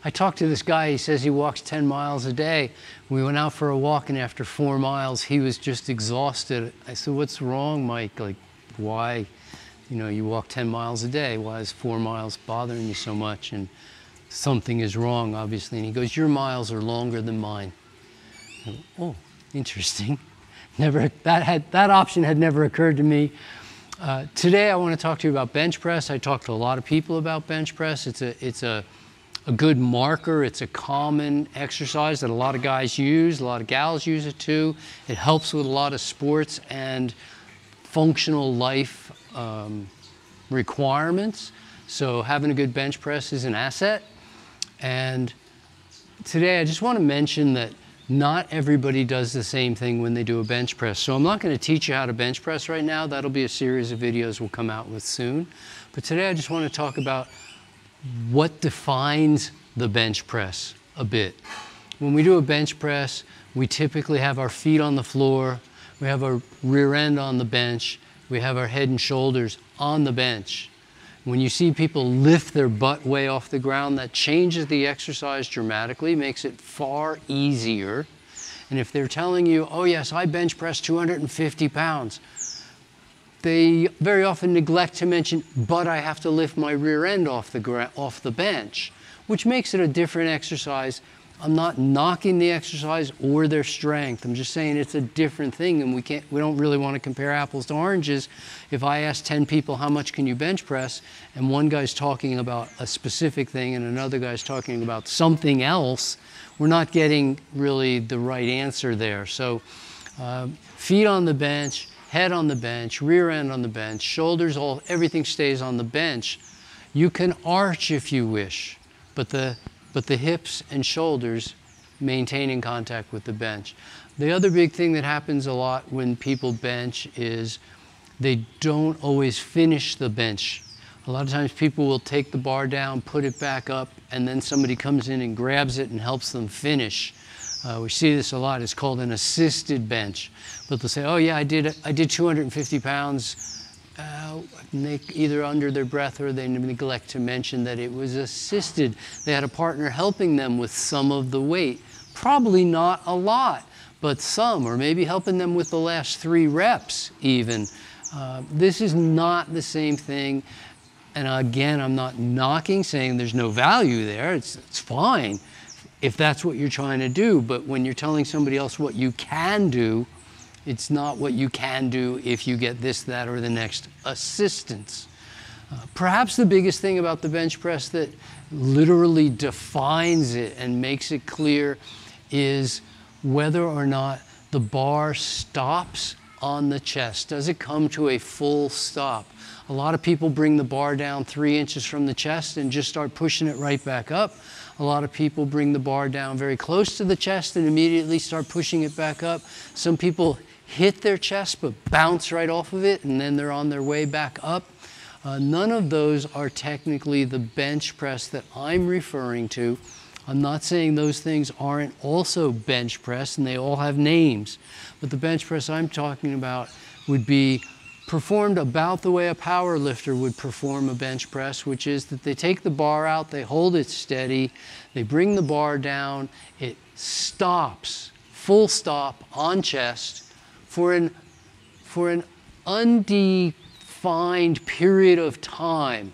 I talked to this guy, he says he walks 10 miles a day. We went out for a walk, and after 4 miles, he was just exhausted. I said, what's wrong, Mike? Like, why, you know, you walk 10 miles a day. Why is 4 miles bothering you so much? And something is wrong, obviously. And he goes, your miles are longer than mine. Went, oh, interesting. That option had never occurred to me. Today, I want to talk to you about bench press. I talk to a lot of people about bench press. It's a good marker. It's a common exercise that a lot of guys use. A lot of gals use it too. It helps with a lot of sports and functional life requirements. So having a good bench press is an asset. And today I just want to mention that not everybody does the same thing when they do a bench press. So I'm not going to teach you how to bench press right now. That'll be a series of videos we'll come out with soon. But today I just want to talk about what defines the bench press a bit. When we do a bench press, we typically have our feet on the floor, we have our rear end on the bench, we have our head and shoulders on the bench. When you see people lift their butt way off the ground, that changes the exercise dramatically, makes it far easier. And if they're telling you, oh yes, I bench press 250 pounds, they very often neglect to mention, but I have to lift my rear end off the bench, which makes it a different exercise. I'm not knocking the exercise or their strength. I'm just saying it's a different thing, and we don't really want to compare apples to oranges. If I ask 10 people, how much can you bench press, and one guy's talking about a specific thing and another guy's talking about something else, we're not getting really the right answer there. So feet on the bench, head on the bench, rear end on the bench, shoulders, everything stays on the bench. You can arch if you wish, but the hips and shoulders maintaining contact with the bench. The other big thing that happens a lot when people bench is they don't always finish the bench. A lot of times people will take the bar down, put it back up, and then somebody comes in and grabs it and helps them finish. We see this a lot. It's called an assisted bench. But they'll say, oh yeah, I did 250 pounds. And they either under their breath or they neglect to mention that it was assisted. They had a partner helping them with some of the weight. Probably not a lot, but some, or maybe helping them with the last 3 reps even. This is not the same thing. And again, I'm not knocking, saying there's no value there. It's fine if that's what you're trying to do, but when you're telling somebody else what you can do, it's not what you can do if you get this, that, or the next assistance. Perhaps the biggest thing about the bench press that literally defines it and makes it clear is whether or not the bar stops on the chest. Does it come to a full stop? A lot of people bring the bar down 3 inches from the chest and just start pushing it right back up. A lot of people bring the bar down very close to the chest and immediately start pushing it back up. Some people hit their chest but bounce right off of it and then they're on their way back up. None of those are technically the bench press that I'm referring to. I'm not saying those things aren't also bench press, and they all have names. But the bench press I'm talking about would be performed about the way a power lifter would perform a bench press, which is that they take the bar out, they hold it steady, they bring the bar down, it stops, full stop on chest for an undefined period of time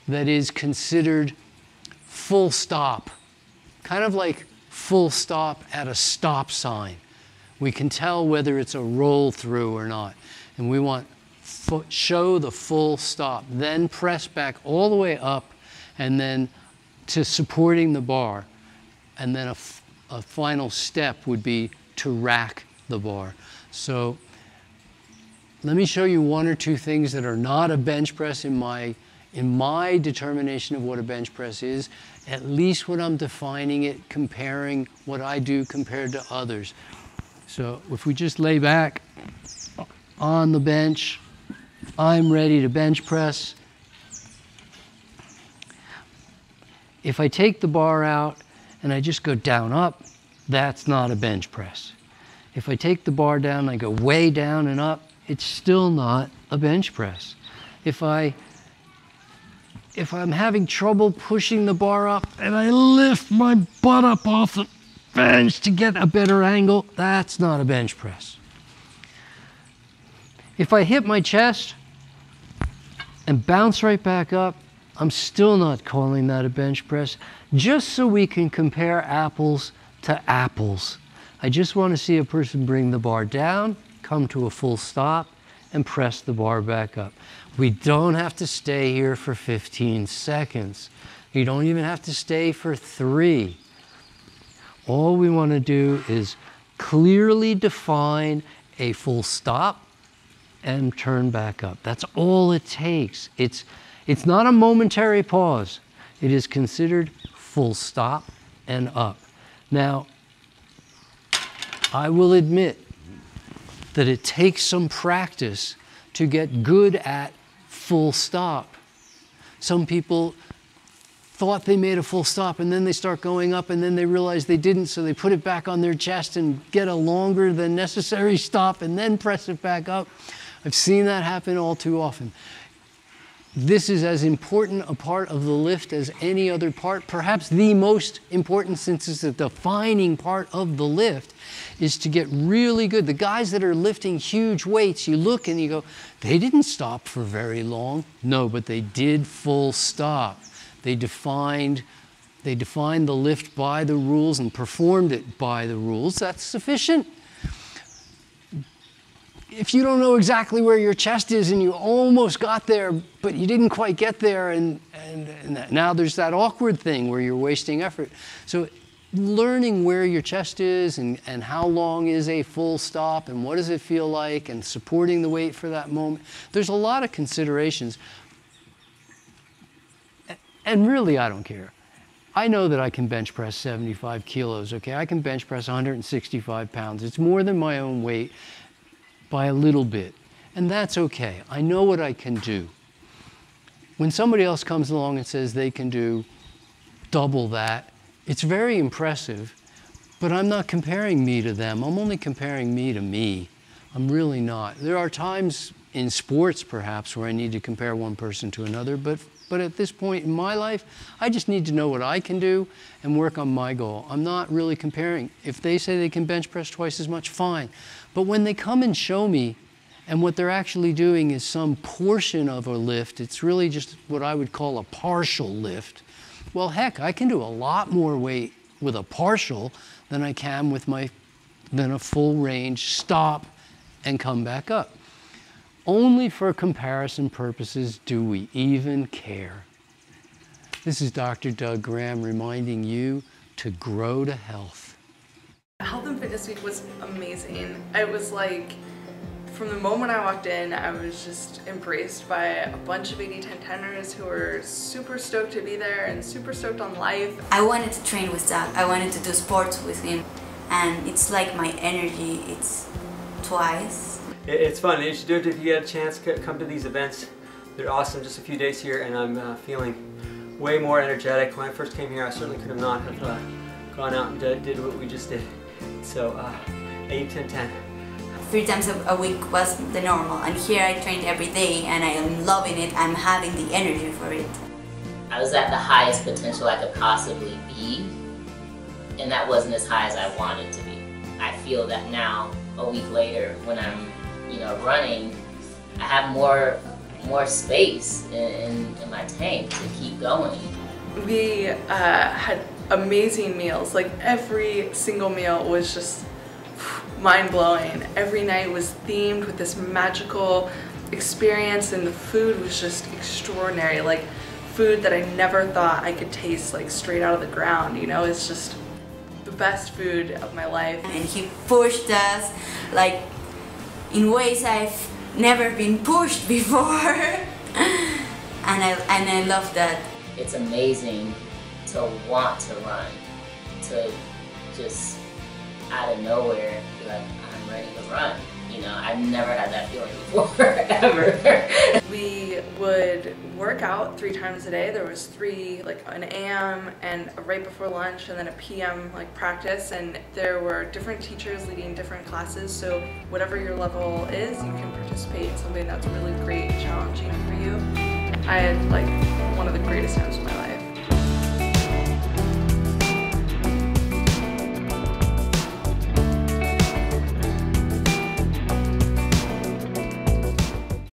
that is considered full stop, kind of like full stop at a stop sign. We can tell whether it's a roll through or not. And we want show the full stop, then press back all the way up and then to supporting the bar. And then a final step would be to rack the bar. So let me show you 1 or 2 things that are not a bench press in my determination of what a bench press is, at least when I'm defining it, comparing what I do compared to others. So if we just lay back on the bench, I'm ready to bench press. If I take the bar out and I just go down up, that's not a bench press. If I take the bar down and I go way down and up, it's still not a bench press. If I'm having trouble pushing the bar up and I lift my butt up off the bench to get a better angle. That's not a bench press. If I hit my chest and bounce right back up, I'm still not calling that a bench press, just so we can compare apples to apples. I just want to see a person bring the bar down, come to a full stop, and press the bar back up. We don't have to stay here for 15 seconds. You don't even have to stay for 3. All we want to do is clearly define a full stop and turn back up. That's all it takes. It's not a momentary pause. It is considered full stop and up. Now, I will admit that it takes some practice to get good at full stop. Some people thought they made a full stop and then they start going up and then they realize they didn't, so they put it back on their chest and get a longer than necessary stop and then press it back up. I've seen that happen all too often. This is as important a part of the lift as any other part. Perhaps the most important, since it's a defining part of the lift, is to get really good. The guys that are lifting huge weights, you look and you go, they didn't stop for very long. No, but they did full stop. They defined the lift by the rules and performed it by the rules. That's sufficient. If you don't know exactly where your chest is and you almost got there, but you didn't quite get there, and now there's that awkward thing where you're wasting effort. So learning where your chest is and how long is a full stop and what does it feel like and supporting the weight for that moment. There's a lot of considerations. And really, I don't care. I know that I can bench press 75 kilos, okay? I can bench press 165 pounds. It's more than my own weight by a little bit, and that's okay. I know what I can do. When somebody else comes along and says they can do double that, it's very impressive, but I'm not comparing me to them. I'm only comparing me to me. I'm really not. There are times in sports, perhaps, where I need to compare one person to another, but at this point in my life, I just need to know what I can do and work on my goal. I'm not really comparing. If they say they can bench press twice as much, fine. But when they come and show me, and what they're actually doing is some portion of a lift, it's really just what I would call a partial lift. Well, heck, I can do a lot more weight with a partial than I can with a full range stop and come back up. Only for comparison purposes do we even care. This is Dr. Doug Graham reminding you to grow to health. Health and Fitness Week was amazing. It was like, from the moment I walked in, I was just embraced by a bunch of 80-10-10ers who were super stoked to be there and super stoked on life. I wanted to train with Doug. I wanted to do sports with him. And it's like my energy, it's twice. It's fun. You should do it if you get a chance. Come to these events. They're awesome. Just a few days here and I'm feeling way more energetic. When I first came here, I certainly could have not have gone out and did what we just did. So 8-10-10. 3 times a week was the normal, and here I trained every day and I am loving it. I'm having the energy for it. I was at the highest potential I could possibly be, and that wasn't as high as I wanted to be. I feel that now, a week later, when I'm running, I have more space in my tank to keep going. We had amazing meals. Like, every single meal was just mind-blowing. Every night was themed with this magical experience, and the food was just extraordinary. Like, food that I never thought I could taste, like, straight out of the ground, It's just the best food of my life. And he pushed us, like, in ways I've never been pushed before. and I love that. It's amazing to want to run, to just out of nowhere be like, I'm ready to run. I've never had that feeling before, ever. We would work out 3 times a day. There was 3, like an AM and a right before lunch and then a PM practice, and there were different teachers leading different classes, so whatever your level is, you can participate in something that's really great and challenging for you. I had one of the greatest times of my life.